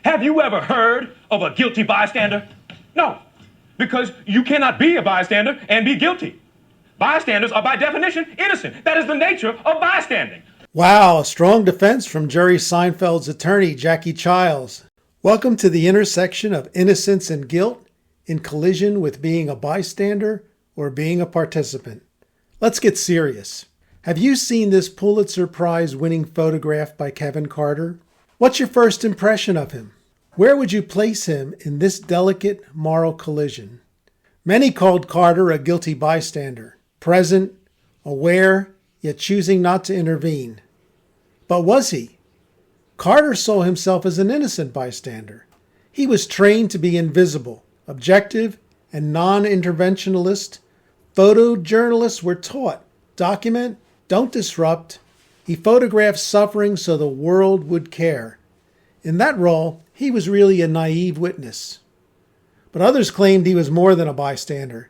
Have you ever heard of a guilty bystander? No, because you cannot be a bystander and be guilty. Bystanders are by definition innocent. That is the nature of bystanding. Wow, a strong defense from Jerry Seinfeld's attorney, Jackie Childs. Welcome to the intersection of innocence and guilt in collision with being a bystander or being a participant. Let's get serious. Have you seen this Pulitzer Prize-winning photograph by Kevin Carter? What's your first impression of him? Where would you place him in this delicate moral collision? Many called Carter a guilty bystander, present, aware, yet choosing not to intervene. But was he? Carter saw himself as an innocent bystander. He was trained to be invisible, objective, and non-interventionalist. Photojournalists were taught, document, don't disrupt. He photographed suffering so the world would care. In that role, he was really a naive witness. But others claimed he was more than a bystander.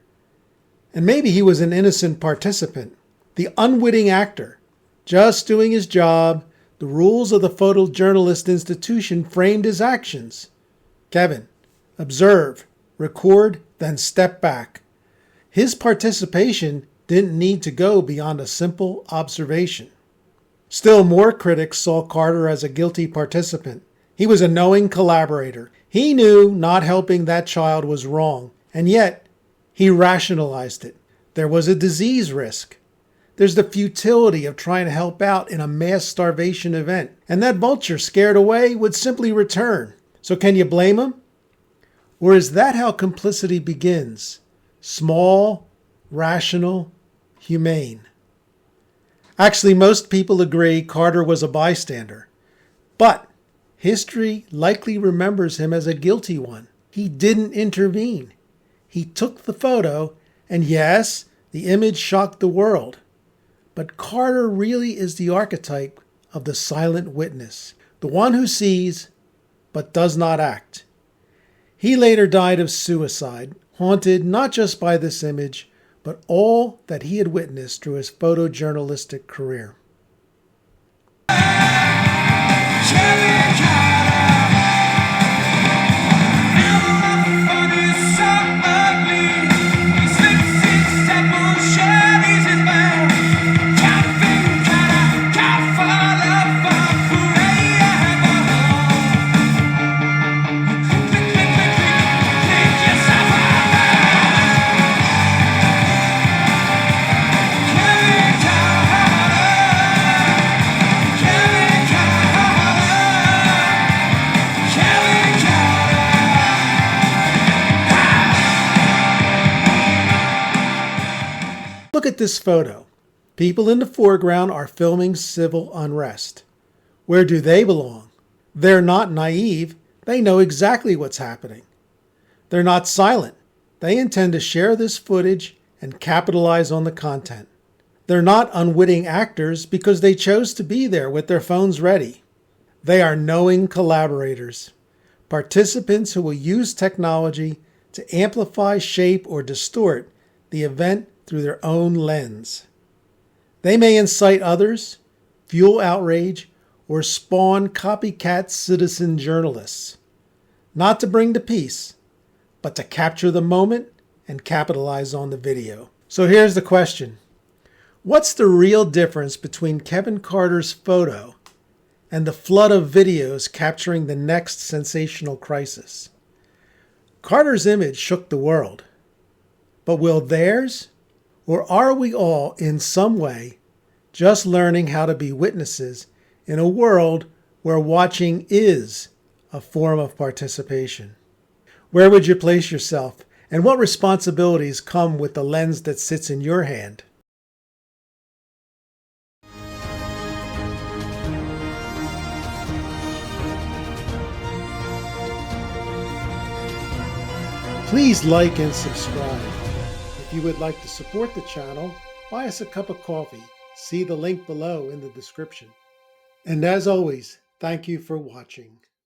And maybe he was an innocent participant, the unwitting actor, just doing his job. The rules of the photojournalist institution framed his actions. Kevin, observe, record, then step back. His participation didn't need to go beyond a simple observation. Still more critics saw Carter as a guilty participant. He was a knowing collaborator. He knew not helping that child was wrong, and yet he rationalized it. There was a disease risk. There's the futility of trying to help out in a mass starvation event, and that vulture scared away would simply return. So can you blame him? Or is that how complicity begins? Small, rational, humane. Actually, most people agree Carter was a bystander, but history likely remembers him as a guilty one. He didn't intervene. He took the photo, and yes, the image shocked the world. But Carter really is the archetype of the silent witness, the one who sees but does not act. He later died of suicide, haunted not just by this image, but all that he had witnessed through his photojournalistic career. Look at this photo. People in the foreground are filming civil unrest. Where do they belong? They're not naive. They know exactly what's happening. They're not silent. They intend to share this footage and capitalize on the content. They're not unwitting actors because they chose to be there with their phones ready. They are knowing collaborators, participants who will use technology to amplify, shape, or distort the event through their own lens. They may incite others, fuel outrage, or spawn copycat citizen journalists, not to bring the peace, but to capture the moment and capitalize on the video. So here's the question. What's the real difference between Kevin Carter's photo and the flood of videos capturing the next sensational crisis? Carter's image shook the world, but will theirs? Or are we all, in some way, just learning how to be witnesses in a world where watching is a form of participation? Where would you place yourself, and what responsibilities come with the lens that sits in your hand? Please like and subscribe. If you would like to support the channel, buy us a cup of coffee. See the link below in the description. And as always, thank you for watching.